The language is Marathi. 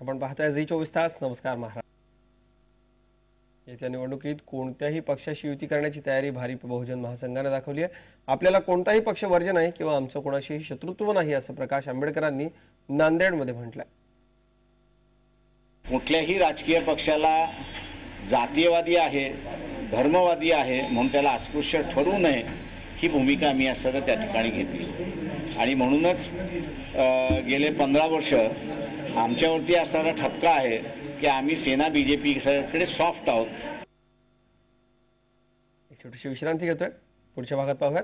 आपण पाहताय झी 24 तास. नमस्कार महाराज. येत्या निवडणुकीत कोणत्याही पक्षाशी युती करण्याची तयारी भारिप बहुजन महासंघाने दाखवली आहे. आपल्याला कोणताही पक्ष वर्ज्य नाही किंवा आमचं कोणाशीही शत्रुत्व नाही असं प्रकाश आंबेडकरांनी नांदेडमध्ये म्हटलंय. कुठल्याही राजकीय पक्षाला जातीयवादी आहे, धर्मवादी आहे म्हणून त्याला अस्पृश्य ठरवू नये ही भूमिका आम्ही असताना त्या ठिकाणी घेतली आणि म्हणूनच गेले 15 वर्ष आमच्यावरती असणारा ठपका आहे की आम्ही सेना बीजेपीकडे सॉफ्ट आहोत. एक छोटीशी विश्रांती घेतोय. पुढच्या भागात पाहूयात.